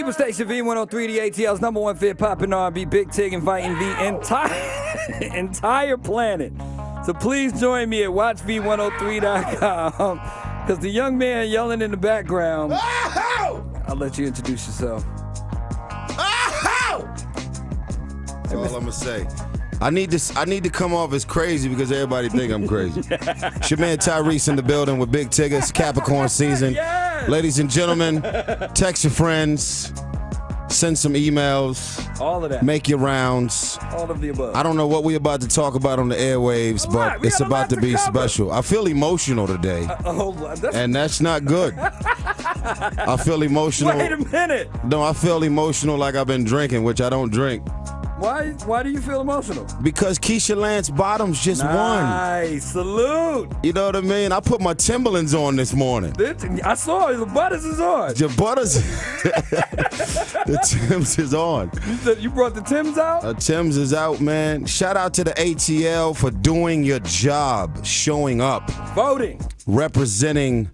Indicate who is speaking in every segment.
Speaker 1: People Station V103, the ATL's #1 fit poppin' R&B, Big Tig inviting the entire planet. So please join me at watchv103.com because the young man yelling in the background, I'll let you introduce yourself.
Speaker 2: That's all I'm gonna say. I need to come off as crazy because everybody think I'm crazy. It's your man Tyrese in the building with Big Tigger. It's Capricorn season.
Speaker 1: Yes!
Speaker 2: Ladies and gentlemen, text your friends, send some emails.
Speaker 1: All of that.
Speaker 2: Make your rounds.
Speaker 1: All of the above.
Speaker 2: I don't know what we're about to talk about on the airwaves, but it's about to be special. I feel emotional today, and that's not good. I feel emotional.
Speaker 1: Wait a minute.
Speaker 2: No, I feel emotional like I've been drinking, which I don't drink.
Speaker 1: Why do you feel emotional?
Speaker 2: Because Keisha Lance Bottoms just won.
Speaker 1: Nice. Salute.
Speaker 2: You know what I mean? I put my Timberlands on this morning.
Speaker 1: I saw it. The Butters is on.
Speaker 2: The Butters. The Timbs is on.
Speaker 1: You brought the Timbs out?
Speaker 2: Timbs is out, man. Shout out to the ATL for doing your job, showing up.
Speaker 1: Voting.
Speaker 2: Representing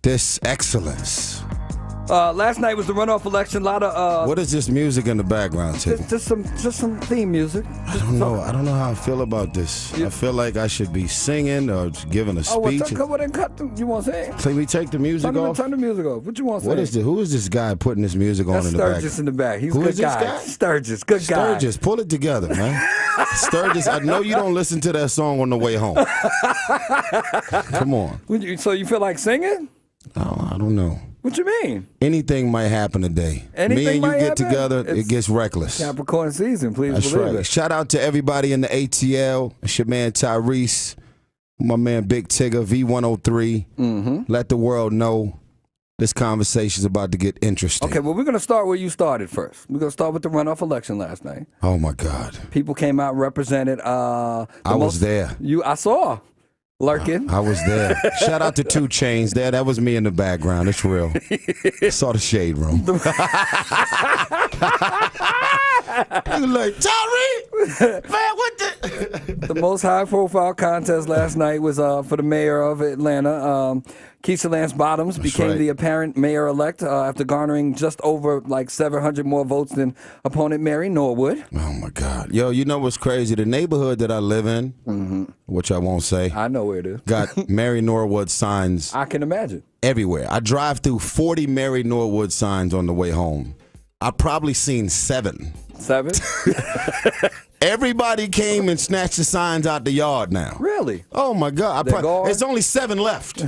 Speaker 2: this excellence.
Speaker 1: Last night was the runoff election. A lot of
Speaker 2: what is this music in the background, Tigger?
Speaker 1: just some theme music.
Speaker 2: I don't know. I don't know how I feel about this. I feel like I should be singing or giving a speech.
Speaker 1: You want to say?
Speaker 2: Can we take the music off?
Speaker 1: Turn the music off. What you want to say?
Speaker 2: What is this? Who is this guy putting this music on in the back?
Speaker 1: Sturgis in the back. He's
Speaker 2: Who
Speaker 1: a good
Speaker 2: is this
Speaker 1: guy. Sturgis, good guy.
Speaker 2: Sturgis, pull it together, man. Sturgis, I know you don't listen to that song on the way home. Come on.
Speaker 1: So you feel like singing?
Speaker 2: Oh, I don't know.
Speaker 1: What you mean?
Speaker 2: Anything might happen today.
Speaker 1: Anything
Speaker 2: Me and you
Speaker 1: might
Speaker 2: get
Speaker 1: happen?
Speaker 2: together, it gets reckless.
Speaker 1: Capricorn season, please
Speaker 2: That's
Speaker 1: believe
Speaker 2: right.
Speaker 1: it.
Speaker 2: Shout out to everybody in the ATL. It's your man Tyrese, my man Big Tigger, V103.
Speaker 1: Mm-hmm.
Speaker 2: Let the world know this conversation is about to get interesting.
Speaker 1: Okay, well, we're going to start where you started first. We're going to start with the runoff election last night.
Speaker 2: Oh, my God.
Speaker 1: People came out and represented.
Speaker 2: I was there.
Speaker 1: I saw. Lurking.
Speaker 2: I was there. Shout out to 2 Chainz there. That was me in the background. It's real. Saw the shade room. You like, Tyree? Man, what the?
Speaker 1: The most high-profile contest last night was for the mayor of Atlanta. Keisha Lance Bottoms became the apparent mayor-elect after garnering just over 700 more votes than opponent Mary Norwood.
Speaker 2: Oh, my God. Yo, you know what's crazy? The neighborhood that I live in, which I won't say.
Speaker 1: I know where it is.
Speaker 2: Got Mary Norwood signs.
Speaker 1: I can imagine.
Speaker 2: Everywhere. I drive through 40 Mary Norwood signs on the way home. I've probably seen 7.
Speaker 1: 7?
Speaker 2: Everybody came and snatched the signs out the yard now.
Speaker 1: Really?
Speaker 2: Oh, my God. There's only 7 left.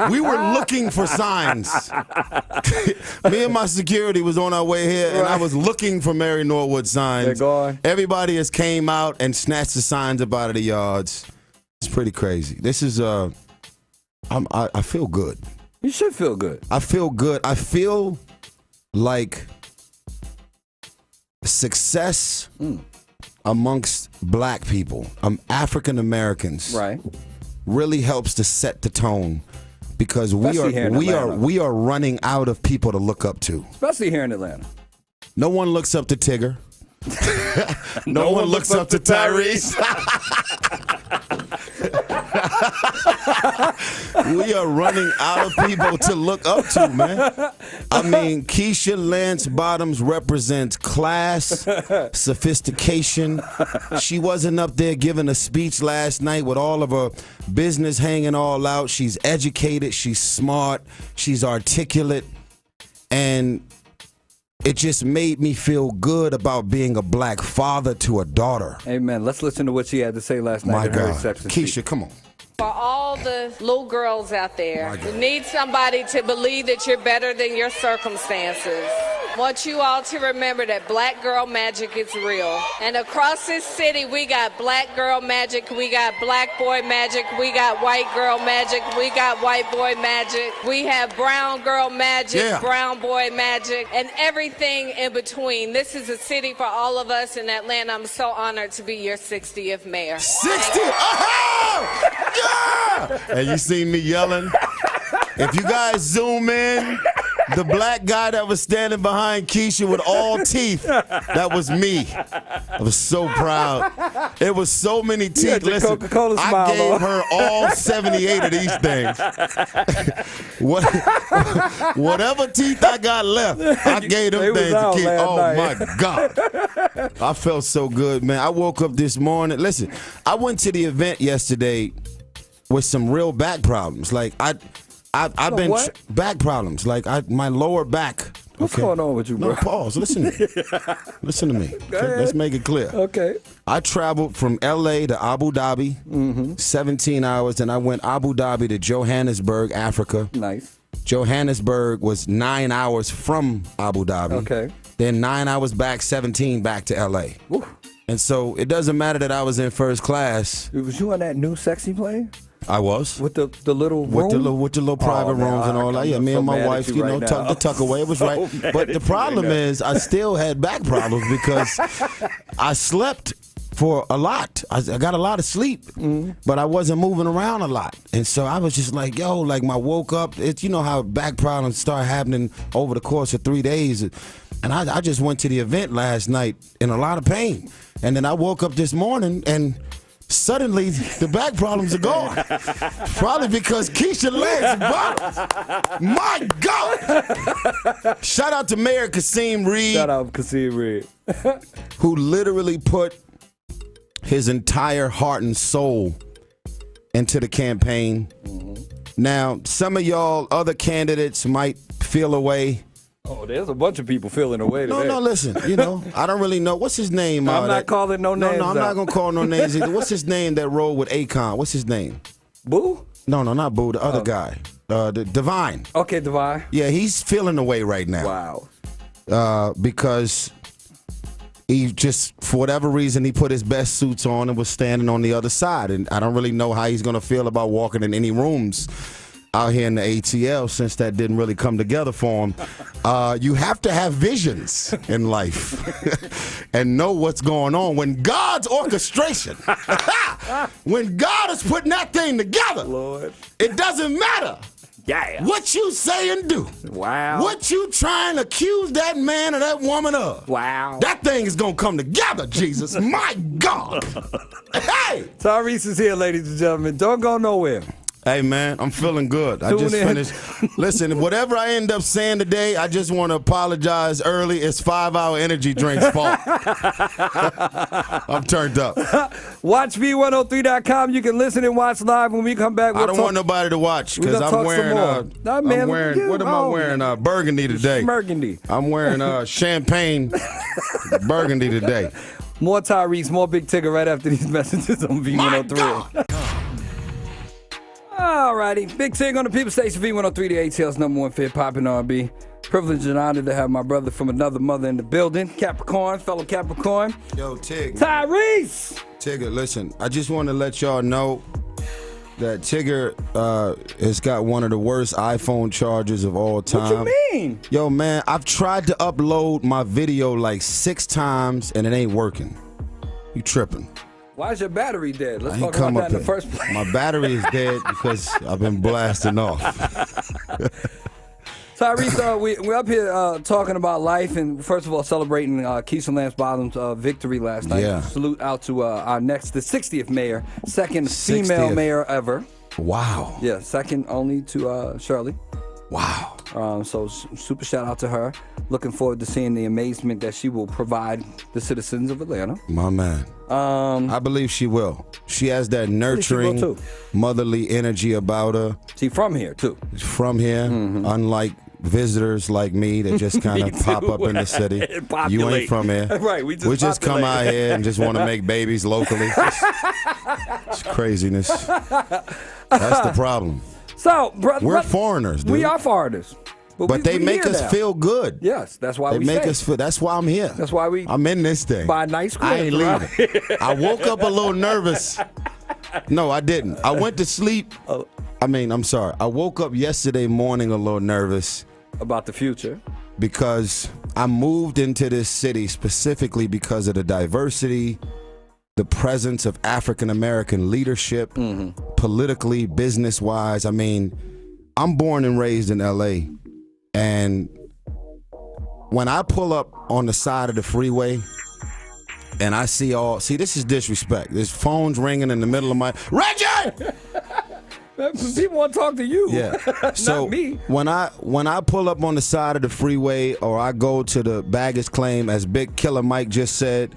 Speaker 2: We were looking for signs. Me and my security was on our way here, and I was looking for Mary Norwood signs.
Speaker 1: They're gone.
Speaker 2: Everybody has came out and snatched the signs up out of the yards. It's pretty crazy. This is, I feel good.
Speaker 1: You should feel good.
Speaker 2: I feel good. I feel like success amongst black people, African Americans,
Speaker 1: right,
Speaker 2: really helps to set the tone because
Speaker 1: Especially
Speaker 2: we are running out of people to look up to.
Speaker 1: Especially here in Atlanta.
Speaker 2: No one looks up to Tigger. no one looks up to Tyrese. We are running out of people to look up to, man. I mean, Keisha Lance Bottoms represents class, sophistication. She wasn't up there giving a speech last night with all of her business hanging all out. She's educated, she's smart, she's articulate, and it just made me feel good about being a black father to a daughter.
Speaker 1: Amen. Let's listen to what she had to say last night.
Speaker 2: My
Speaker 1: in her
Speaker 2: God.
Speaker 1: acceptance
Speaker 2: Keisha,
Speaker 1: speech.
Speaker 2: come on.
Speaker 3: For all the little girls out there who need somebody to believe that you're better than your circumstances, I want you all to remember that black girl magic is real. And across this city, we got black girl magic, we got black boy magic, we got white girl magic, we got white boy magic, we have brown girl magic, brown boy magic, and everything in between. This is a city for all of us in Atlanta. I'm so honored to be your 60th mayor.
Speaker 2: 60? Oh! Yeah! And you see me yelling? If you guys zoom in, The black guy that was standing behind Keisha with all teeth, that was me. I was so proud. It was so many teeth.
Speaker 1: your
Speaker 2: Listen,
Speaker 1: Coca-Cola
Speaker 2: I
Speaker 1: smile
Speaker 2: gave
Speaker 1: on.
Speaker 2: her all 78 of these things. Whatever teeth I got left, I gave them
Speaker 1: They was
Speaker 2: things to
Speaker 1: out
Speaker 2: Keisha.
Speaker 1: last
Speaker 2: Oh,
Speaker 1: night.
Speaker 2: my God. I felt so good, man. I woke up this morning. Listen, I went to the event yesterday with some real back problems. Like I've been
Speaker 1: what?
Speaker 2: back problems. Like my lower back.
Speaker 1: What's going on with you, bro?
Speaker 2: No, pause. Listen to me. Listen to me. Okay, let's make it clear.
Speaker 1: Okay.
Speaker 2: I traveled from L.A. to Abu Dhabi, 17 hours, and I went Abu Dhabi to Johannesburg, Africa.
Speaker 1: Nice.
Speaker 2: Johannesburg was 9 hours from Abu Dhabi.
Speaker 1: Okay.
Speaker 2: Then 9 hours back, 17 back to L.A.
Speaker 1: Woo.
Speaker 2: And so it doesn't matter that I was in first class.
Speaker 1: Was you on that new sexy plane?
Speaker 2: I was.
Speaker 1: With the little room?
Speaker 2: With the little private
Speaker 1: man,
Speaker 2: rooms and all that. Yeah, me and my wife, you know, tuck the tuck away. It was right. But the problem is I still had back problems because I slept for a lot. I got a lot of sleep, but I wasn't moving around a lot. And so I was just like, yo, like my woke up, it's, you know how back problems start happening over the course of 3 days. And I just went to the event last night in a lot of pain. And then I woke up this morning and suddenly the back problems are gone. Probably because Keisha Lance bottoms. My God! Shout out to Mayor Kasim Reed.
Speaker 1: Shout out Kasim Reed.
Speaker 2: Who literally put his entire heart and soul into the campaign. Now, some of y'all other candidates might feel away.
Speaker 1: Oh, there's a bunch of people feeling away today.
Speaker 2: No, listen, you know, I don't really know. What's his name?
Speaker 1: I'm not calling no names.
Speaker 2: No, I'm
Speaker 1: out.
Speaker 2: not going to call no names either. What's his name that rode with Akon? What's his name?
Speaker 1: Boo?
Speaker 2: No, not Boo, the other guy. The Divine.
Speaker 1: Okay, Divine.
Speaker 2: Yeah, he's feeling away right now.
Speaker 1: Wow.
Speaker 2: Because he just, for whatever reason, he put his best suits on and was standing on the other side. And I don't really know how he's going to feel about walking in any rooms out here in the ATL, since that didn't really come together for him. You have to have visions in life and know what's going on. When God's orchestration, when God is putting that thing together,
Speaker 1: Lord.
Speaker 2: it doesn't matter
Speaker 1: Yeah.
Speaker 2: what you say and do.
Speaker 1: Wow.
Speaker 2: What you trying to accuse that man or that woman of.
Speaker 1: Wow.
Speaker 2: That thing is going to come together, Jesus. My God. Hey.
Speaker 1: Tyrese is here, ladies and gentlemen. Don't go nowhere.
Speaker 2: Hey, man, I'm feeling good. I
Speaker 1: Tune
Speaker 2: just
Speaker 1: in.
Speaker 2: finished. Listen, whatever I end up saying today, I just want to apologize early. It's 5 Hour Energy Drink's fault. I'm turned up.
Speaker 1: Watch V103.com. You can listen and watch live when we come back.
Speaker 2: I don't want nobody to watch because
Speaker 1: gonna
Speaker 2: I'm
Speaker 1: talk
Speaker 2: wearing,
Speaker 1: some more. Nah, man,
Speaker 2: I'm wearing,
Speaker 1: get
Speaker 2: what am I
Speaker 1: wrong.
Speaker 2: wearing? Burgundy today.
Speaker 1: Burgundy.
Speaker 2: I'm wearing champagne burgundy today.
Speaker 1: More Tyrese, more Big Tigger right after these messages on
Speaker 2: My
Speaker 1: V103.
Speaker 2: God.
Speaker 1: Alrighty, Big Tig on the People Station, V103, the ATL's #1 fit poppin' R&B. Privilege and honor to have my brother from another mother in the building, Capricorn, fellow Capricorn,
Speaker 2: Yo, Tig.
Speaker 1: Tyrese.
Speaker 2: Tigger, listen, I just want to let y'all know that Tigger has got one of the worst iPhone chargers of all time.
Speaker 1: What you mean?
Speaker 2: Yo, man, I've tried to upload my video like 6 times and it ain't working. You tripping.
Speaker 1: Why is your battery dead? Let's
Speaker 2: I ain't
Speaker 1: talk
Speaker 2: come
Speaker 1: about
Speaker 2: up
Speaker 1: that in the
Speaker 2: here.
Speaker 1: first place.
Speaker 2: My battery is dead because I've been blasting off.
Speaker 1: Tyrese, we're up here talking about life and first of all celebrating Keisha Lance Bottoms' victory last night.
Speaker 2: Yeah.
Speaker 1: Salute out to our the 60th mayor, second
Speaker 2: 60th.
Speaker 1: female mayor ever.
Speaker 2: Wow.
Speaker 1: Yeah, second only to Shirley.
Speaker 2: Wow.
Speaker 1: So super shout out to her. Looking forward to seeing the amazement that she will provide the citizens of Atlanta.
Speaker 2: My man. I believe she will. She has that
Speaker 1: she will,
Speaker 2: nurturing,
Speaker 1: too.
Speaker 2: motherly energy about her.
Speaker 1: She from here too.
Speaker 2: From here, unlike visitors like me that just kind
Speaker 1: Me
Speaker 2: of pop
Speaker 1: too.
Speaker 2: up in the city.
Speaker 1: And
Speaker 2: You
Speaker 1: populate.
Speaker 2: ain't from here.
Speaker 1: Right, we just
Speaker 2: come
Speaker 1: populate.
Speaker 2: out here and just want to make babies locally. It's craziness. That's the problem.
Speaker 1: So,
Speaker 2: We're foreigners, dude.
Speaker 1: We are foreigners.
Speaker 2: But they
Speaker 1: we
Speaker 2: make
Speaker 1: here
Speaker 2: us
Speaker 1: now.
Speaker 2: feel good.
Speaker 1: Yes, that's why
Speaker 2: They
Speaker 1: we
Speaker 2: make
Speaker 1: stay.
Speaker 2: us feel. That's why I'm here.
Speaker 1: That's why we
Speaker 2: I'm in this thing.
Speaker 1: buy nice
Speaker 2: I ain't
Speaker 1: cribs around
Speaker 2: leaving. I woke up a little nervous. No, I didn't. I went to sleep. I'm sorry. I woke up yesterday morning a little nervous
Speaker 1: about the future.
Speaker 2: because I moved into this city specifically because of the diversity, the presence of African American leadership, politically, business-wise. I'm born and raised in LA. And when I pull up on the side of the freeway and I see this is disrespect. There's phones ringing in the middle of my, Reggie!
Speaker 1: People want to talk to you.
Speaker 2: Yeah. So
Speaker 1: not me.
Speaker 2: When I pull up on the side of the freeway or I go to the baggage claim, as Big Killer Mike just said,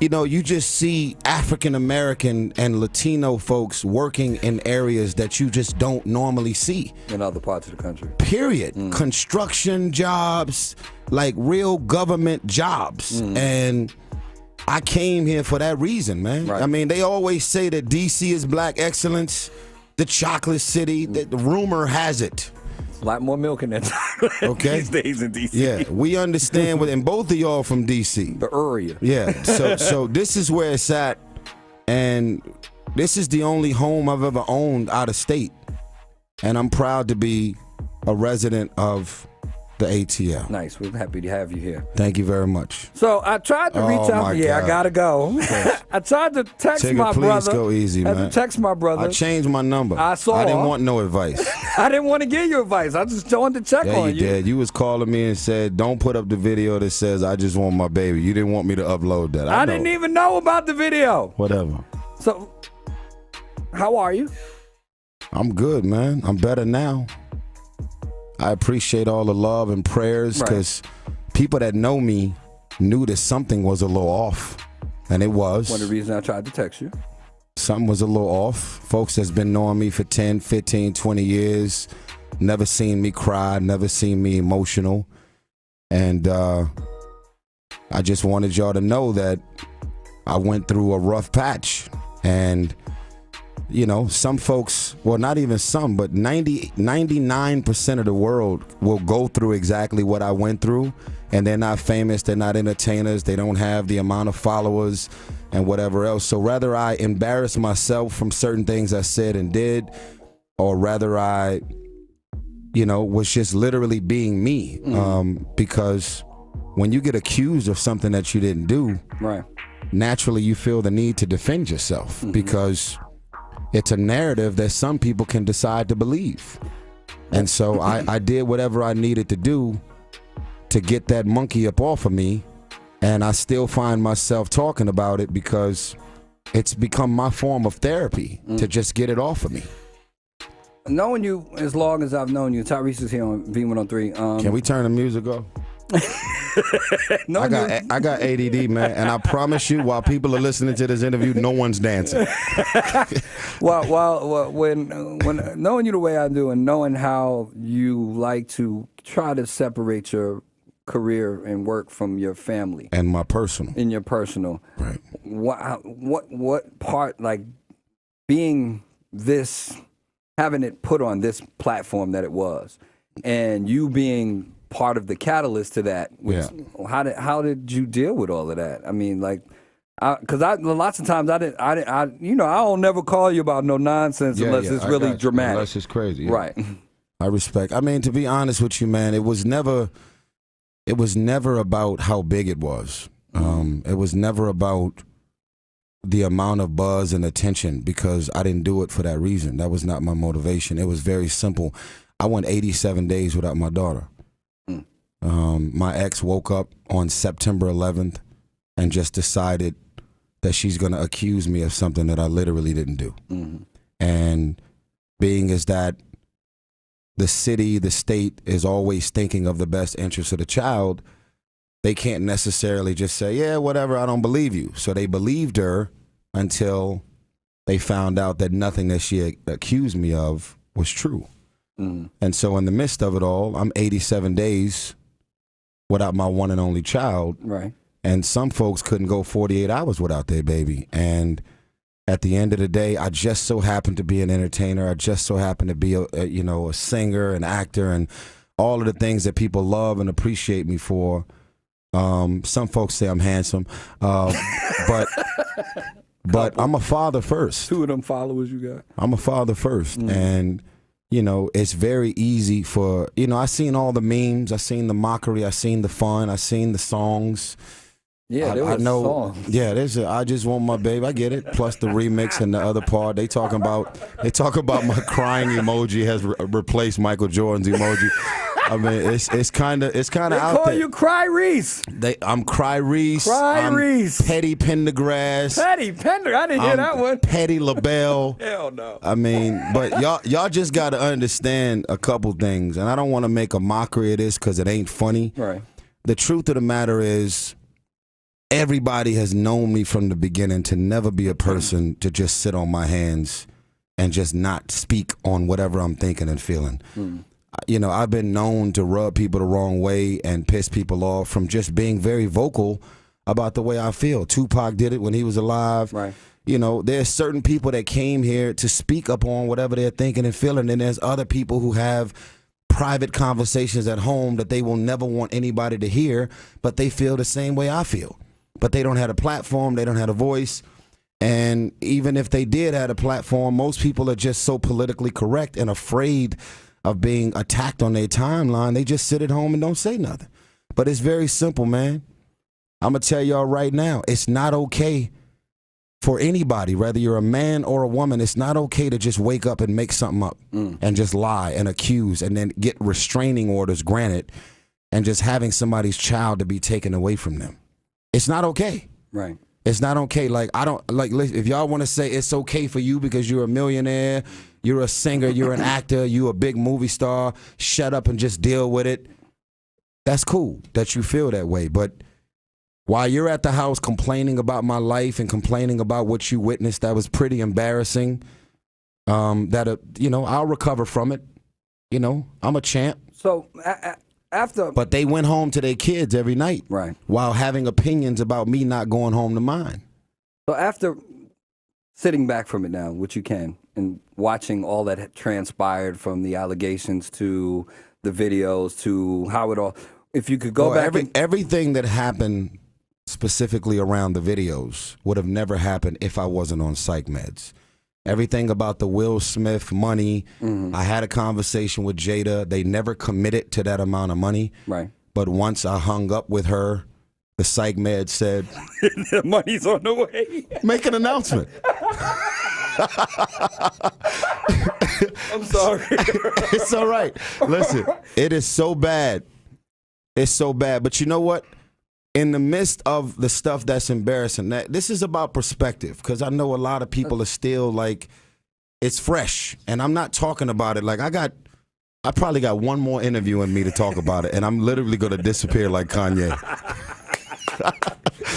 Speaker 2: you just see African American and Latino folks working in areas that you just don't normally see.
Speaker 1: In other parts of the country.
Speaker 2: Period. Construction jobs, like real government jobs. And I came here for that reason, man.
Speaker 1: Right.
Speaker 2: I mean, they always say that D.C. is black excellence, the chocolate city. The rumor has it.
Speaker 1: A lot more milk in that chocolate these days in D.C.
Speaker 2: Yeah, we understand, and both of y'all from D.C.
Speaker 1: The area.
Speaker 2: Yeah, so this is where it's at, and this is the only home I've ever owned out of state, and I'm proud to be a resident of the ATL.
Speaker 1: Nice. We're happy to have you here.
Speaker 2: Thank you very much.
Speaker 1: So I tried to reach out.
Speaker 2: My
Speaker 1: Yeah,
Speaker 2: God.
Speaker 1: I gotta go. I tried to text
Speaker 2: Tigger,
Speaker 1: my
Speaker 2: please
Speaker 1: brother.
Speaker 2: go easy,
Speaker 1: I had
Speaker 2: man.
Speaker 1: to text my brother.
Speaker 2: I changed my number.
Speaker 1: I saw.
Speaker 2: I didn't want no advice.
Speaker 1: I didn't want to give you advice. I just wanted to check
Speaker 2: Yeah,
Speaker 1: on
Speaker 2: you
Speaker 1: you.
Speaker 2: did. You was calling me and said, "Don't put up the video that says I just want my baby." You didn't want me to upload that.
Speaker 1: I didn't even know about the video.
Speaker 2: Whatever.
Speaker 1: So, how are you?
Speaker 2: I'm good, man. I'm better now. I appreciate all the love and prayers because people that know me knew that something was a little off, and it was.
Speaker 1: One of the reasons I tried to text you.
Speaker 2: Something was a little off. Folks that's been knowing me for 10, 15, 20 years, never seen me cry, never seen me emotional. And I just wanted y'all to know that I went through a rough patch. And, some folks, well, not even some, but 99% of the world will go through exactly what I went through. And they're not famous, they're not entertainers, they don't have the amount of followers and whatever else. So rather I embarrass myself from certain things I said and did, or rather I, was just literally being me. Because when you get accused of something that you didn't do, naturally you feel the need to defend yourself because it's a narrative that some people can decide to believe. And so I did whatever I needed to do to get that monkey up off of me. And I still find myself talking about it because it's become my form of therapy to just get it off of me.
Speaker 1: Knowing you as long as I've known you, Tyrese is here on V103.
Speaker 2: Can we turn the music off? I got ADD, man, and I promise you, while people are listening to this interview, no one's dancing.
Speaker 1: when knowing you the way I do and knowing how you like to try to separate your career and work from your family
Speaker 2: and my personal,
Speaker 1: in your personal,
Speaker 2: right?
Speaker 1: What part, like being this, having it put on this platform that it was, and you being part of the catalyst to that. How did you deal with all of that? I mean, like, because lots of times I'll never call you about no nonsense unless it's really dramatic,
Speaker 2: unless it's crazy,
Speaker 1: right?
Speaker 2: I respect. I mean, to be honest with you, man, it was never about how big it was. It was never about the amount of buzz and attention, because I didn't do it for that reason. That was not my motivation. It was very simple. I went 87 days without my daughter. My ex woke up on September 11th and just decided that she's going to accuse me of something that I literally didn't do. And being is that the city, the state is always thinking of the best interest of the child, they can't necessarily just say, yeah, whatever, I don't believe you. So they believed her until they found out that nothing that she accused me of was true. And so in the midst of it all, I'm 87 days without my one and only child.
Speaker 1: Right.
Speaker 2: And some folks couldn't go 48 hours without their baby. And at the end of the day, I just so happened to be an entertainer. I just so happened to be a singer, an actor, and all of the things that people love and appreciate me for. Some folks say I'm handsome, but I'm a father first.
Speaker 1: 2 of them followers you got.
Speaker 2: I'm a father first, and it's very easy for I seen all the memes, I seen the mockery, I seen the fun, I seen the songs.
Speaker 1: Yeah, there was songs.
Speaker 2: Yeah, there's I just want my baby. I get it. Plus the remix and the other part. They talk about my crying emoji has replaced Michael Jordan's emoji. I mean, it's kind of
Speaker 1: They
Speaker 2: out
Speaker 1: call
Speaker 2: there.
Speaker 1: you Cry Reese.
Speaker 2: I'm Cry Reese.
Speaker 1: Cry
Speaker 2: I'm
Speaker 1: Reese.
Speaker 2: Petty Pendergrass.
Speaker 1: Petty Pender. I didn't hear that one.
Speaker 2: Petty LaBelle.
Speaker 1: Hell no.
Speaker 2: I mean, but y'all just got to understand a couple things, and I don't want to make a mockery of this because it ain't funny.
Speaker 1: Right.
Speaker 2: The truth of the matter is, everybody has known me from the beginning to never be a person to just sit on my hands and just not speak on whatever I'm thinking and feeling. You know, I've been known to rub people the wrong way and piss people off from just being very vocal about the way I feel. Tupac did it when he was alive.
Speaker 1: Right.
Speaker 2: You know, there's certain people that came here to speak up on whatever they're thinking and feeling, and there's other people who have private conversations at home that they will never want anybody to hear, but they feel the same way I feel. But they don't have a platform, they don't have a voice. And even if they did have a platform, most people are just so politically correct and afraid of being attacked on their timeline. They just sit at home and don't say nothing. But it's very simple, man. I'm going to tell y'all right now, it's not okay for anybody, whether you're a man or a woman. It's not okay to just wake up and make something up and just lie and accuse and then get restraining orders granted and just having somebody's child to be taken away from them. It's not okay.
Speaker 1: Right.
Speaker 2: It's not okay. Like, I don't, like, if y'all want to say it's okay for you because you're a millionaire, you're a singer, you're an actor, you're a big movie star, shut up and just deal with it. That's cool that you feel that way. But while you're at the house complaining about my life and complaining about what you witnessed, that was pretty embarrassing. You know, I'll recover from it. You know, I'm a champ.
Speaker 1: So after.
Speaker 2: But they went home to their kids every night.
Speaker 1: Right.
Speaker 2: While having opinions about me not going home to mine.
Speaker 1: So after sitting back from it now, which you can, and watching all that had transpired from the allegations to the videos to how it all, if you could go back.
Speaker 2: Everything that happened specifically around the videos would have never happened if I wasn't on psych meds. Everything about the Will Smith money, I had a conversation with Jada. They never committed to that amount of money.
Speaker 1: Right.
Speaker 2: But once I hung up with her, the psych med said,
Speaker 1: the money's on the way.
Speaker 2: Make an announcement.
Speaker 1: I'm sorry.
Speaker 2: It's all right. Listen, it is so bad. It's so bad. But you know what? In the midst of the stuff that's embarrassing, this is about perspective, because I know a lot of people are still like, it's fresh. And I'm not talking about it like I probably got one more interview in me to talk about it, and I'm literally going to disappear like Kanye.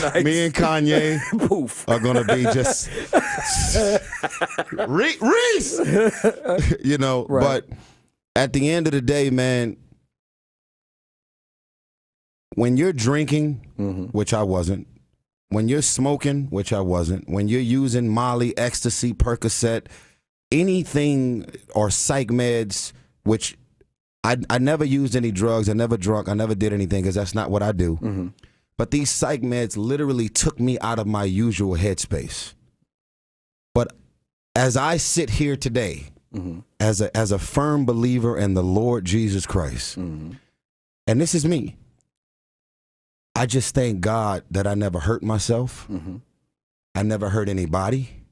Speaker 2: Nice. Me and Kanye
Speaker 1: Poof.
Speaker 2: are going to be just Reese, you know.
Speaker 1: Right.
Speaker 2: But at the end of the day, man, when you're drinking, which I wasn't, when you're smoking, which I wasn't, when you're using Molly, ecstasy, Percocet, anything, or psych meds, which I never used any drugs, I never drunk, I never did anything, because that's not what I do. But these psych meds literally took me out of my usual headspace. But as I sit here today, as a firm believer in the Lord Jesus Christ, and this is me, I just thank God that I never hurt myself. I never hurt anybody.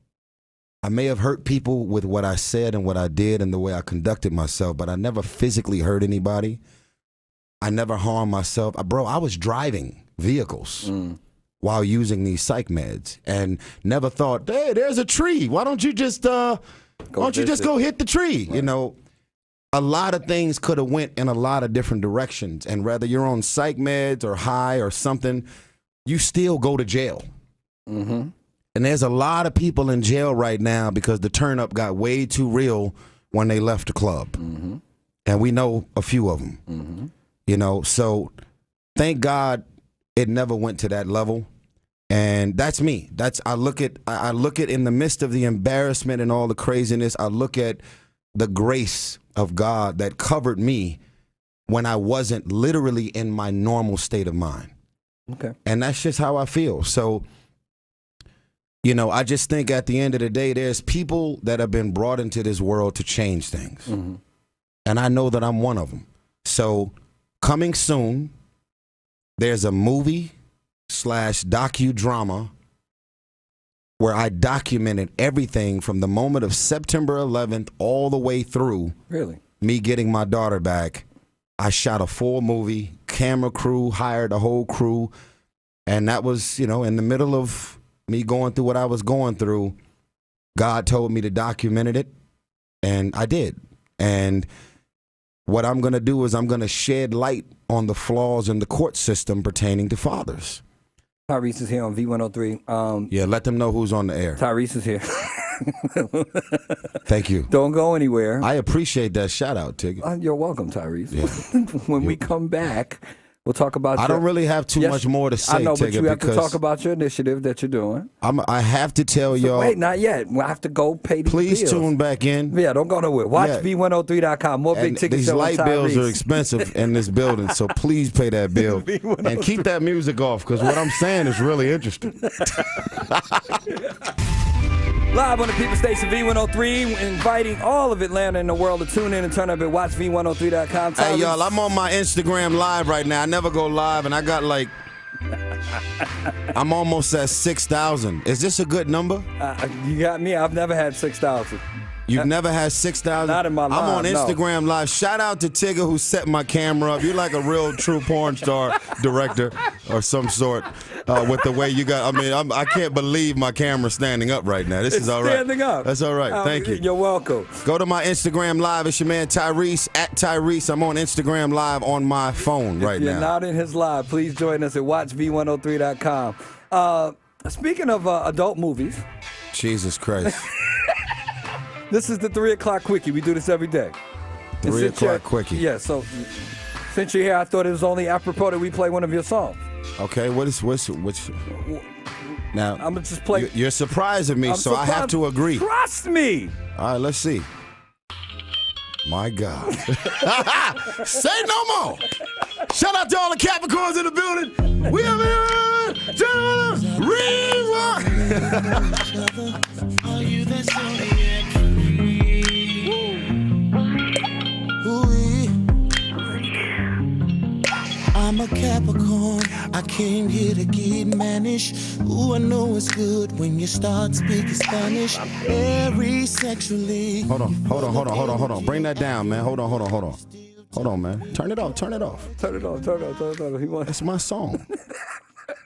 Speaker 2: I may have hurt people with what I said and what I did and the way I conducted myself, but I never physically hurt anybody. I never harmed myself. Bro, I was driving vehicles while using these psych meds and never thought, hey, there's a tree. Why don't you just go hit the tree? Right. You know, a lot of things could have went in a lot of different directions, and whether you're on psych meds or high or something, you still go to jail. And there's a lot of people in jail right now because the turn up got way too real when they left the club. And we know a few of them. You know, so thank God it never went to that level. And that's me. I look at in the midst of the embarrassment and all the craziness, I look at the grace of God that covered me when I wasn't literally in my normal state of mind.
Speaker 1: Okay. And
Speaker 2: that's just how I feel. So, you know, I just think at the end of the day, there's people that have been brought into this world to change things. And I know that I'm one of them. So coming soon, there's a movie/docudrama where I documented everything from the moment of September 11th all the way through
Speaker 1: really
Speaker 2: me getting my daughter back I shot a full movie, camera crew, hired a whole crew. And that was, in the middle of me going through what I was going through, God told me to document it, and I did. And what I'm going to do is I'm going to shed light on the flaws in the court system pertaining to fathers.
Speaker 1: Tyrese is here on V103.
Speaker 2: Yeah, let them know who's on the air.
Speaker 1: Tyrese is here.
Speaker 2: Thank you.
Speaker 1: Don't go anywhere.
Speaker 2: I appreciate that shout out, Tigger.
Speaker 1: You're welcome, Tyrese.
Speaker 2: Yeah.
Speaker 1: When we come back, we'll talk about
Speaker 2: I don't really have too much more to say,
Speaker 1: I know,
Speaker 2: Tigger,
Speaker 1: but you have to
Speaker 2: because
Speaker 1: talk about your initiative that you're doing.
Speaker 2: I have to tell y'all.
Speaker 1: Wait, not yet. I have to go pay these
Speaker 2: Please
Speaker 1: bills.
Speaker 2: tune back in.
Speaker 1: Yeah, don't go nowhere. Watch V103.com. More
Speaker 2: And
Speaker 1: big ticket
Speaker 2: these
Speaker 1: show
Speaker 2: light
Speaker 1: with
Speaker 2: bills
Speaker 1: Tyrese.
Speaker 2: are expensive in this building, so please pay that bill. And keep that music off, because what I'm saying is really interesting.
Speaker 1: Live on the People Station V103, inviting all of Atlanta and the world to tune in and turn up and watch V103.com.
Speaker 2: Hey, y'all, I'm on my Instagram live right now. I never go live, and I got I'm almost at 6,000. Is this a good number?
Speaker 1: You got me. I've never had 6,000.
Speaker 2: You've never had 6,000?
Speaker 1: Not in my life.
Speaker 2: I'm on
Speaker 1: no.
Speaker 2: Instagram live. Shout out to Tigger who set my camera up. You're like a real true porn star director or some sort with the way you got. I mean, I can't believe my camera's standing up right now. This is all right.
Speaker 1: Standing up.
Speaker 2: That's all right. Thank you.
Speaker 1: You're welcome.
Speaker 2: Go to my Instagram live. It's your man Tyrese at Tyrese. I'm on Instagram live on my phone right now.
Speaker 1: If you're not in his live, please join us at watchv103.com. Speaking of adult movies.
Speaker 2: Jesus Christ.
Speaker 1: This is the 3 o'clock quickie. We do this every day.
Speaker 2: 3 o'clock quickie.
Speaker 1: Yeah, so since you're here, I thought it was only apropos that we play one of your songs.
Speaker 2: Okay, which now
Speaker 1: I'm gonna just play.
Speaker 2: You're surprising me, so I have to agree.
Speaker 1: Trust me.
Speaker 2: All right, let's see. My God. Say no more. Shout out to all the Capricorns in the building. We have
Speaker 4: Are you that zodiac for me? I'm a Capricorn. I came here to get managed. Ooh, I know it's good when you start speaking Spanish. Very sexually.
Speaker 2: Hold on. Bring that down, man. Hold on, man. Turn it off.
Speaker 1: Turn it off.
Speaker 2: It's my song.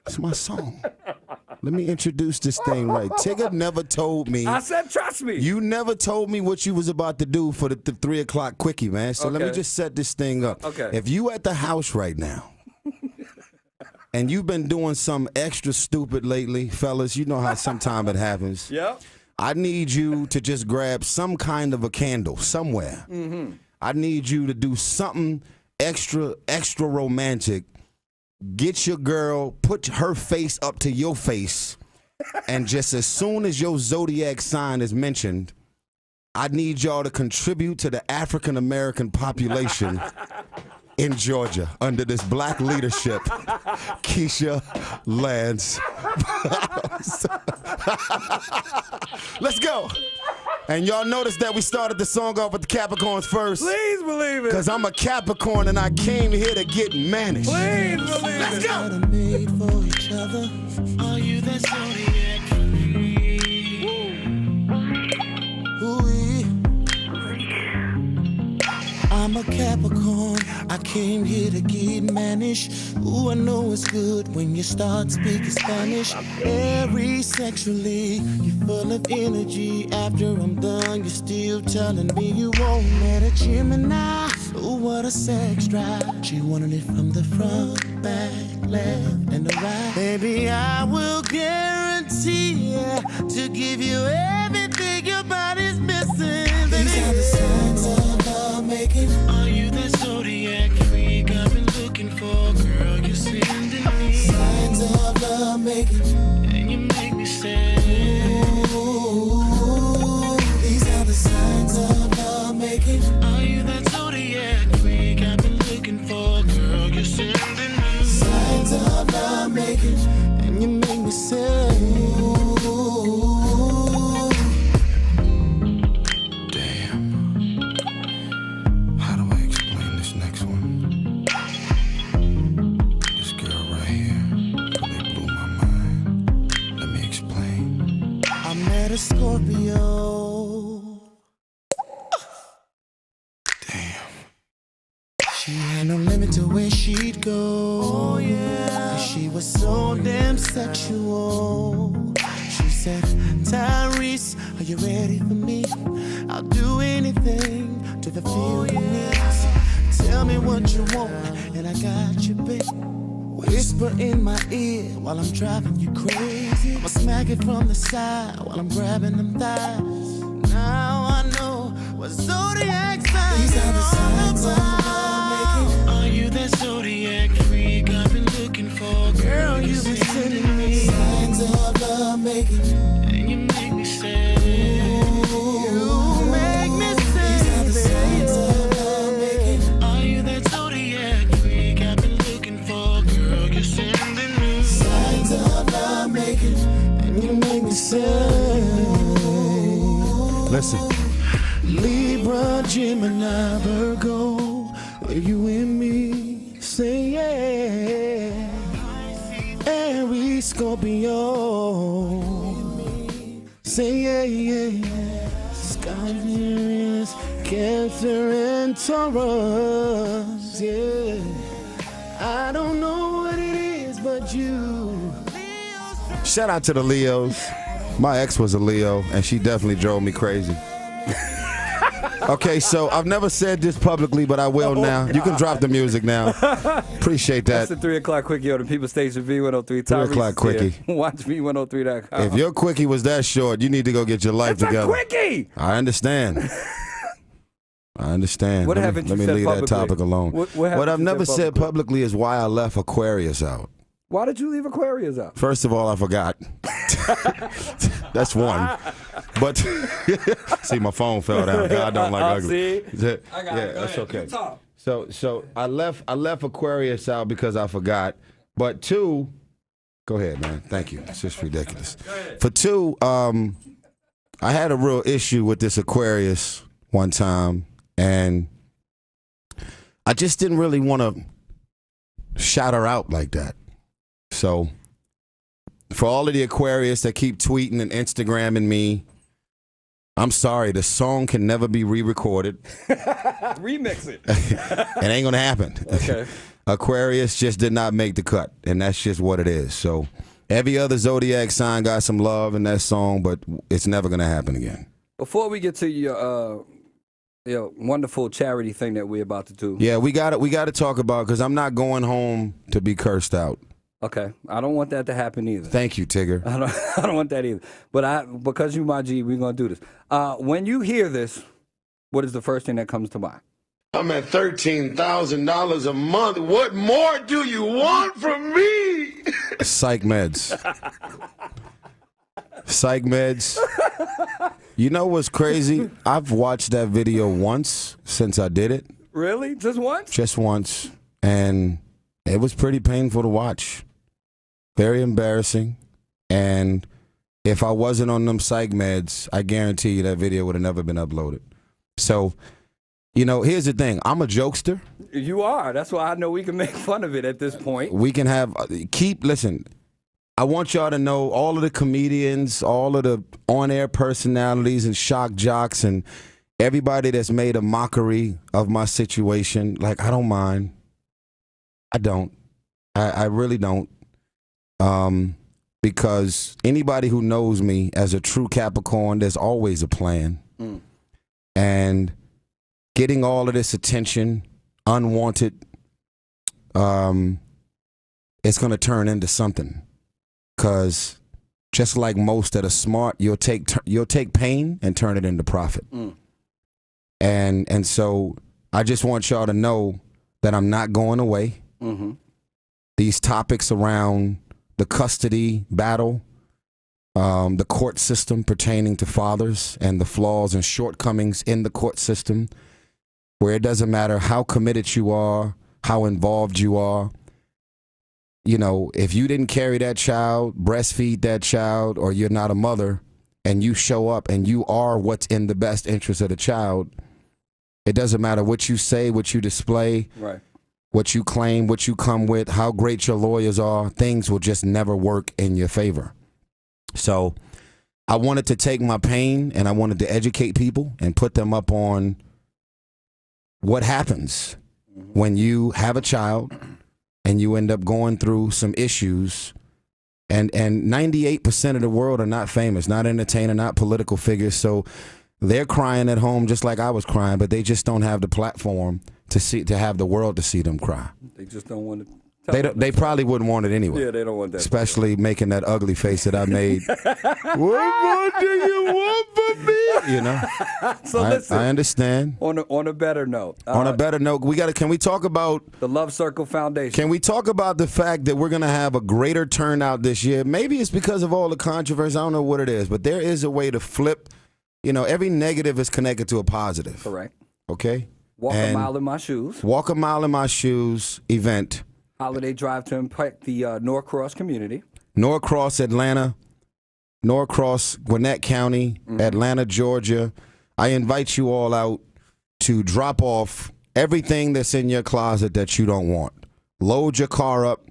Speaker 2: It's my song. Let me introduce this thing right. Tigger never told me.
Speaker 1: I said, trust me.
Speaker 2: You never told me what you was about to do for the 3 o'clock quickie, man. So let me just set this thing up.
Speaker 1: Okay.
Speaker 2: If you at the house right now, and you've been doing some extra stupid lately, fellas, you know how sometime it happens.
Speaker 1: Yep.
Speaker 2: I need you to just grab some kind of a candle somewhere. Mm-hmm. I need you to do something extra romantic. Get your girl, put her face up to your face, and just as soon as your zodiac sign is mentioned, I need y'all to contribute to the African American population in Georgia under this black leadership, Keisha Lance. Let's go. And y'all notice that we started the song off with the Capricorns first.
Speaker 1: Please believe it.
Speaker 2: Because I'm a Capricorn and I came here to get managed.
Speaker 1: Please believe
Speaker 2: Let's
Speaker 1: it.
Speaker 2: go.
Speaker 4: Made for each other. Are you that zodiac for me? Ooh-wee. I'm a Capricorn. I came here to get managed. Ooh, I know it's good when you start speaking Spanish. Very sexually, you're full of energy. After I'm done, you're still telling me you won't let a Gemini. Ooh, what a sex drive. She wanted it from the front, back, left, and the right. Baby, I will guarantee to give you everything your body's missing. These are the signs of love making. Are you that zodiac freak I've been looking for? Girl, you're sending me signs of love making, and you make me sad. Ooh, these are the signs of love making. Are you that zodiac freak I've been looking for? Girl, you're sending me signs of love making, and you make me sad. Scorpio. Damn. She had go. Oh, yeah. 'Cause she was so damn sexual. She said, Tyrese, are you ready for me? I'll do anything to fulfill your needs. Tell me what you want, and I got you, babe. Whisper in my ear while I'm driving you crazy. I'ma smack it from the side while I'm grabbing them thighs. Now I know what zodiac signs. These are the signs of love making. Are you that zodiac freak I've been looking for? Girl, you've been sending me signs of love making. And you make me sad. You make me sad. These are the signs of love making. Are you that zodiac freak I've been looking for? Girl, you're sending me signs of love making. And you make me sad.
Speaker 2: Listen.
Speaker 4: Libra, Gemini, Virgo, are you in me? Say yeah. Aries, Scorpio, say yeah, yeah. Sagittarius, Cancer, and Taurus, yeah. I don't know what it is, but you.
Speaker 2: Shout out to the Leos. My ex was a Leo, and she definitely drove me crazy. Okay, so I've never said this publicly, but I will now. You can drop the music now. Appreciate that.
Speaker 1: That's the 3 o'clock quickie on the People Station V103.
Speaker 2: 3 o'clock quickie.
Speaker 1: Watch V103.com.
Speaker 2: If your quickie was that short, you need to go get your life
Speaker 1: That's
Speaker 2: together.
Speaker 1: a quickie!
Speaker 2: I understand. I understand.
Speaker 1: What
Speaker 2: let
Speaker 1: haven't
Speaker 2: me,
Speaker 1: you
Speaker 2: let me
Speaker 1: said
Speaker 2: leave
Speaker 1: publicly?
Speaker 2: that topic alone. What I've never said publicly is why I left Aquarius out.
Speaker 1: Why did you leave Aquarius out?
Speaker 2: First of all, I forgot. That's one. But see, my phone fell down. God don't like ugly.
Speaker 1: See? I got it. Go
Speaker 2: that's
Speaker 1: ahead.
Speaker 2: okay.
Speaker 1: You talk.
Speaker 2: So I left Aquarius out because I forgot. But two, go ahead, man. Thank you. It's just ridiculous. For two, I had a real issue with this Aquarius one time, and I just didn't really want to shout her out like that. So, for all of the Aquarius that keep tweeting and Instagramming me, I'm sorry, the song can never be re-recorded.
Speaker 1: Remix it.
Speaker 2: It ain't gonna happen.
Speaker 1: Okay.
Speaker 2: Aquarius just did not make the cut, and that's just what it is. So, every other zodiac sign got some love in that song, but it's never gonna happen again.
Speaker 1: Before we get to your wonderful charity thing that we're about to do.
Speaker 2: Yeah, we got to talk about, because I'm not going home to be cursed out.
Speaker 1: Okay, I don't want that to happen either.
Speaker 2: Thank you, Tigger.
Speaker 1: I don't want that either. But because you my G, we're gonna do this. When you hear this, what is the first thing that comes to mind?
Speaker 5: I'm at $13,000 a month. What more do you want from me?
Speaker 2: Psych meds. Psych meds. You know what's crazy? I've watched that video once since I did it.
Speaker 1: Really? Just once?
Speaker 2: Just once. And it was pretty painful to watch. Very embarrassing. And if I wasn't on them psych meds, I guarantee you that video would have never been uploaded. So, you know, here's the thing. I'm a jokester.
Speaker 1: You are. That's why I know we can make fun of it at this point.
Speaker 2: We can have, listen, I want y'all to know all of the comedians, all of the on-air personalities and shock jocks and everybody that's made a mockery of my situation. Like, I don't mind. I don't. I really don't. Because anybody who knows me as a true Capricorn, there's always a plan. And getting all of this attention, unwanted, it's going to turn into something. Because just like most that are smart, you'll take pain and turn it into profit. And so I just want y'all to know that I'm not going away. Mm-hmm. These topics around the custody battle, the court system pertaining to fathers and the flaws and shortcomings in the court system, where it doesn't matter how committed you are, how involved you are. You know, if you didn't carry that child, breastfeed that child, or you're not a mother, and you show up and you are what's in the best interest of the child, it doesn't matter what you say, what you display,
Speaker 1: right,
Speaker 2: what you claim, what you come with, how great your lawyers are, things will just never work in your favor. So I wanted to take my pain and I wanted to educate people and put them up on what happens when you have a child and you end up going through some issues. And 98% of the world are not famous, not entertainer, not political figures. So they're crying at home just like I was crying, but they just don't have the platform to have the world to see them cry.
Speaker 1: They just don't want to.
Speaker 2: They probably wouldn't want it anyway.
Speaker 1: Yeah, they don't want that.
Speaker 2: Especially making that ugly face that I made. What more do you want from me? You know.
Speaker 1: So listen,
Speaker 2: I understand.
Speaker 1: On a better note.
Speaker 2: On a better note, can we talk about
Speaker 1: the Love Circle Foundation?
Speaker 2: Can we talk about the fact that we're going to have a greater turnout this year? Maybe it's because of all the controversy. I don't know what it is, but there is a way to flip. You know, every negative is connected to a positive.
Speaker 1: Correct.
Speaker 2: Okay.
Speaker 1: Walk a mile in my shoes.
Speaker 2: Walk a mile in my shoes event.
Speaker 1: Holiday drive to impact the Norcross community.
Speaker 2: Norcross, Atlanta. Norcross, Gwinnett County, Atlanta, Georgia. I invite you all out to drop off everything that's in your closet that you don't want. Load your car up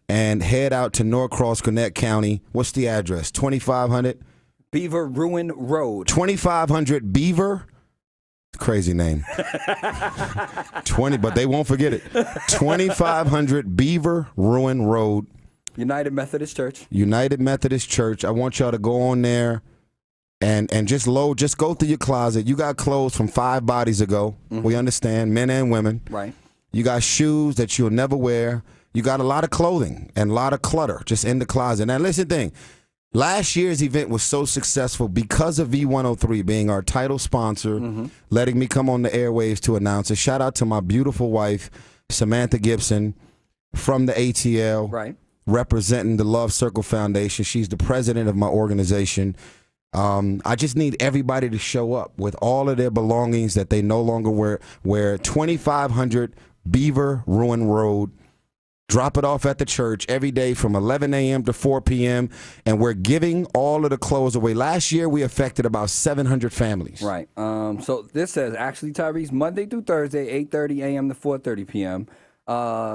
Speaker 2: and head out to Norcross, Gwinnett County. What's the address? 2500?
Speaker 1: Beaver Ruin Road.
Speaker 2: 2500 Beaver? Crazy name. 20, but they won't forget it. 2500 Beaver Ruin Road.
Speaker 1: United Methodist Church.
Speaker 2: United Methodist Church. I want y'all to go on there and just go through your closet. You got clothes from 5 bodies ago. We understand, men and women.
Speaker 1: Right.
Speaker 2: You got shoes that you'll never wear. You got a lot of clothing and a lot of clutter just in the closet. Now listen thing. Last year's event was so successful because of V103 being our title sponsor, letting me come on the airwaves to announce it. Shout out to my beautiful wife, Samantha Gibson, from the ATL,
Speaker 1: Right.
Speaker 2: representing the Love Circle Foundation. She's the president of my organization. I just need everybody to show up with all of their belongings that they no longer wear. 2500 Beaver Ruin Road. Drop it off at the church every day from 11 a.m. to 4 p.m. And we're giving all of the clothes away. Last year, we affected about 700 families.
Speaker 1: Right. So this says, actually, Tyrese, Monday through Thursday, 8:30 a.m. to 4:30 p.m.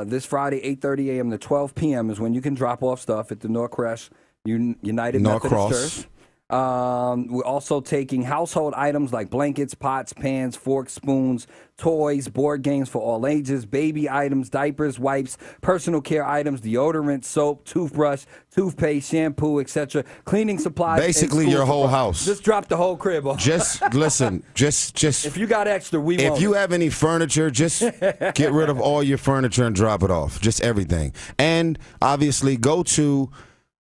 Speaker 1: This Friday, 8:30 a.m. to 12 p.m. is when you can drop off stuff at the Norcross United Methodist Church. We're also taking household items like blankets, pots, pans, forks, spoons, toys, board games for all ages, baby items, diapers, wipes, personal care items, deodorant, soap, toothbrush, toothpaste, shampoo, etc. Cleaning supplies.
Speaker 2: Basically, your whole house.
Speaker 1: Just drop the whole crib off.
Speaker 2: Just listen. Just.
Speaker 1: If you got extra, we want
Speaker 2: If you
Speaker 1: it.
Speaker 2: have any furniture, just get rid of all your furniture and drop it off. Just everything. And obviously, go to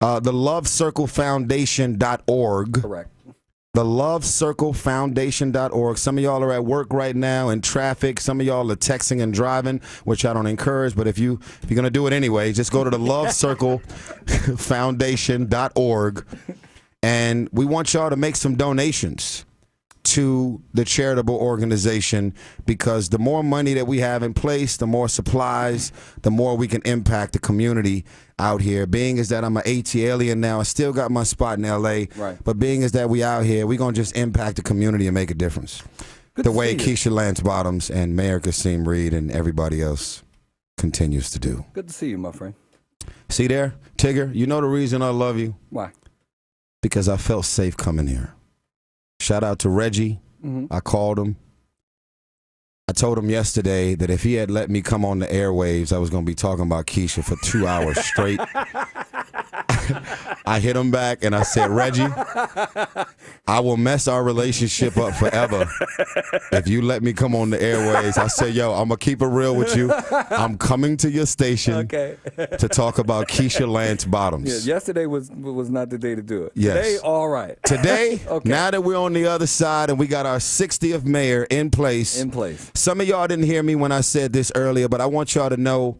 Speaker 2: thelovecirclefoundation.org.
Speaker 1: Correct.
Speaker 2: Thelovecirclefoundation.org. Some of y'all are at work right now in traffic. Some of y'all are texting and driving, which I don't encourage. But if you're going to do it anyway, just go to thelovecirclefoundation.org. And we want y'all to make some donations to the charitable organization, because the more money that we have in place, the more supplies, the more we can impact the community out here. Being is that I'm an AT alien now, I still got my spot in LA,
Speaker 1: right.
Speaker 2: But being is that we out here, we're going to just impact the community and make a difference.
Speaker 1: Good
Speaker 2: the
Speaker 1: to
Speaker 2: way
Speaker 1: see you.
Speaker 2: Keisha Lance Bottoms and Mayor Kasim Reed and everybody else continues to do.
Speaker 1: Good to see you, my friend.
Speaker 2: See there, Tigger, you know the reason I love you?
Speaker 1: Why?
Speaker 2: Because I felt safe coming here. Shout out to Reggie. I called him. I told him yesterday that if he had let me come on the airwaves, I was going to be talking about Keisha for 2 hours straight. I hit him back and I said, Reggie, I will mess our relationship up forever if you let me come on the airwaves. I said, yo, I'm going to keep it real with you. I'm coming to your station to talk about Keisha Lance Bottoms.
Speaker 1: Yeah, yesterday was not the day to do it.
Speaker 2: Yes.
Speaker 1: Today, all right.
Speaker 2: Today,
Speaker 1: Okay.
Speaker 2: now that we're on the other side and we got our 60th mayor in place. Some of y'all didn't hear me when I said this earlier, but I want y'all to know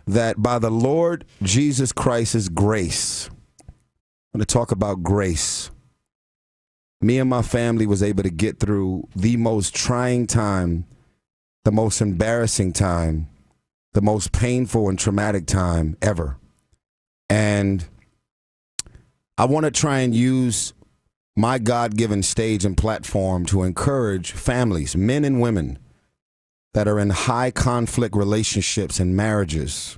Speaker 2: that by the Lord Jesus Christ's grace, I'm going to talk about grace. Me and my family was able to get through the most trying time, the most embarrassing time, the most painful and traumatic time ever. And I want to try and use my God-given stage and platform to encourage families, men and women, that are in high conflict relationships and marriages.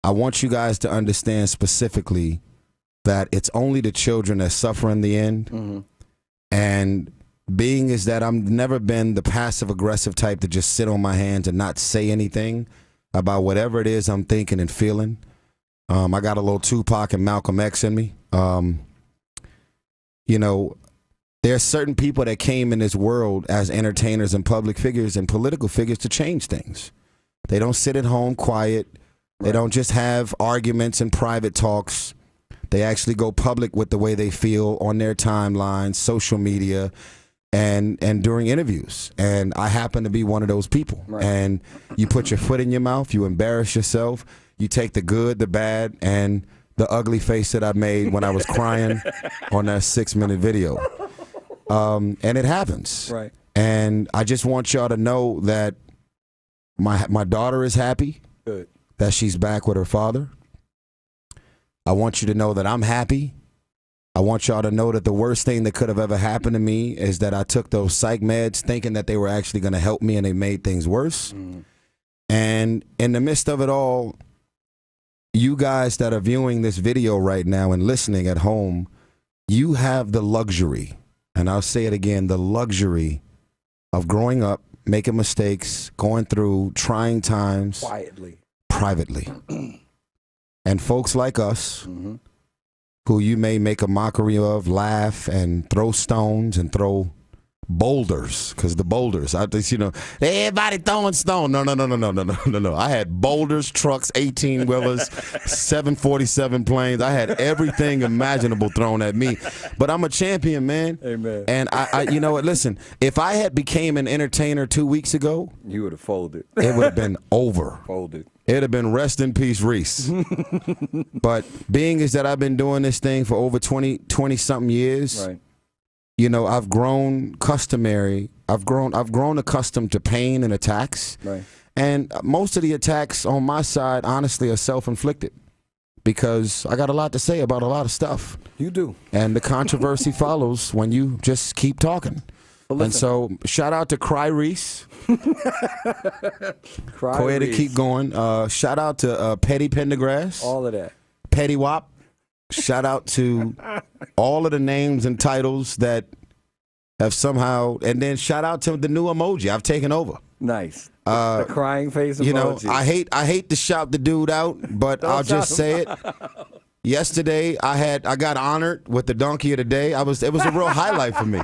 Speaker 2: I want you guys to understand specifically that it's only the children that suffer in the end. And being is that I've never been the passive aggressive type to just sit on my hands and not say anything. about whatever it is I'm thinking and feeling. I got a little Tupac and Malcolm X in me. You know, there's certain people that came in this world as entertainers and public figures and political figures to change things. They don't sit at home quiet. They don't just have arguments and private talks. They actually go public with the way they feel on their timelines, social media, and during interviews. And I happen to be one of those people. Right. And you put your foot in your mouth, you embarrass yourself, you take the good, the bad, and the ugly face that I made when I was crying on that 6-minute video. And it happens.
Speaker 1: Right.
Speaker 2: And I just want y'all to know that my daughter is happy.
Speaker 1: Good.
Speaker 2: That she's back with her father. I want you to know that I'm happy. I want y'all to know that the worst thing that could have ever happened to me is that I took those psych meds thinking that they were actually going to help me, and they made things worse. And in the midst of it all, you guys that are viewing this video right now and listening at home, you have the luxury, and I'll say it again, the luxury of growing up, making mistakes, going through trying times privately. And folks like us, who you may make a mockery of, laugh and throw stones and throw boulders, because the boulders, I just, everybody throwing stones. No. I had boulders, trucks, 18-wheelers, 747 planes. I had everything imaginable thrown at me. But I'm a champion, man.
Speaker 1: Amen.
Speaker 2: And I you know what, listen, if I had became an entertainer 2 weeks ago,
Speaker 1: you would have folded.
Speaker 2: It would have been over.
Speaker 1: Folded.
Speaker 2: It'd have been rest in peace, Reese. But being is that I've been doing this thing for over 20-something years,
Speaker 1: right.
Speaker 2: I've grown I've grown accustomed to pain and attacks.
Speaker 1: Right.
Speaker 2: And most of the attacks on my side, honestly, are self-inflicted because I got a lot to say about a lot of stuff.
Speaker 1: You do.
Speaker 2: And the controversy follows when you just keep talking. Well, and so, shout out to Tyrese. Go ahead and keep going. Shout out to Petty Pendergrass.
Speaker 1: All of that.
Speaker 2: Petty Wop. Shout out to all of the names and titles that have somehow, and then shout out to the new emoji. I've taken over.
Speaker 1: Nice. The crying face emoji.
Speaker 2: You know, I hate to shout the dude out, but I'll just say it. Yesterday, I got honored with the Donkey of the Day. It was a real highlight for me.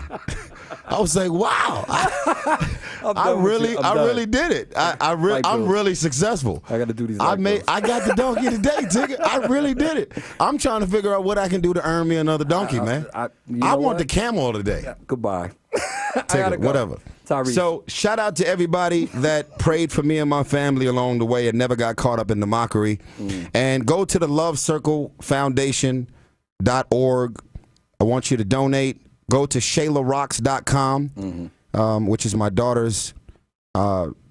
Speaker 2: I was like, wow, I really did it. I'm really successful.
Speaker 1: I got to do these.
Speaker 2: I got the Donkey of the Day, Tigger. I really did it. I'm trying to figure out what I can do to earn me another donkey, man. I want the camel today.
Speaker 1: Yeah, goodbye.
Speaker 2: Tigger, whatever.
Speaker 1: Tyrese.
Speaker 2: So shout out to everybody that prayed for me and my family along the way and never got caught up in the mockery. And go to the lovecirclefoundation.org. I want you to donate. Go to ShaylaRocks.com, which is my daughter's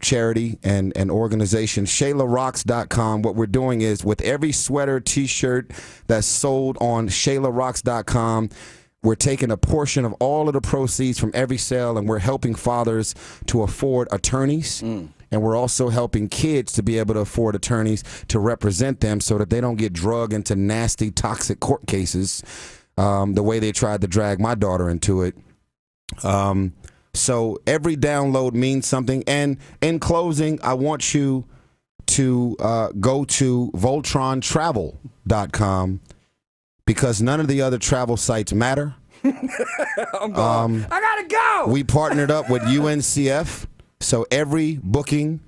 Speaker 2: charity and organization. ShaylaRocks.com. What we're doing is with every sweater, T-shirt that's sold on ShaylaRocks.com, we're taking a portion of all of the proceeds from every sale, and we're helping fathers to afford attorneys. And we're also helping kids to be able to afford attorneys to represent them so that they don't get drugged into nasty, toxic court cases the way they tried to drag my daughter into it. So every download means something. And in closing, I want you to go to VoltronTravel.com because none of the other travel sites matter.
Speaker 1: I'm gone. I gotta go.
Speaker 2: We partnered up with UNCF, so every booking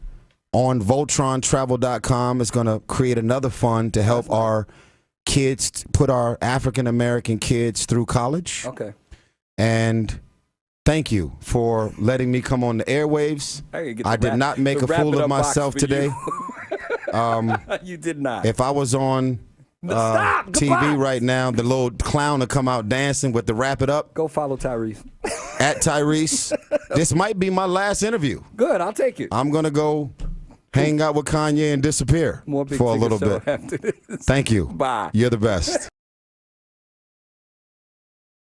Speaker 2: on VoltronTravel.com is going to create another fund to help our kids, put our African-American kids through college.
Speaker 1: Okay.
Speaker 2: And thank you for letting me come on the airwaves. I did not make a fool of myself today.
Speaker 1: You did not.
Speaker 2: If I was on TV right now, the little clown will come out dancing with the wrap it up.
Speaker 1: Go follow Tyrese.
Speaker 2: At Tyrese. This might be my last interview.
Speaker 1: Good, I'll take it.
Speaker 2: I'm going to go hang out with Kanye and disappear for a little bit.
Speaker 1: After this.
Speaker 2: Thank you.
Speaker 1: Bye.
Speaker 2: You're the best.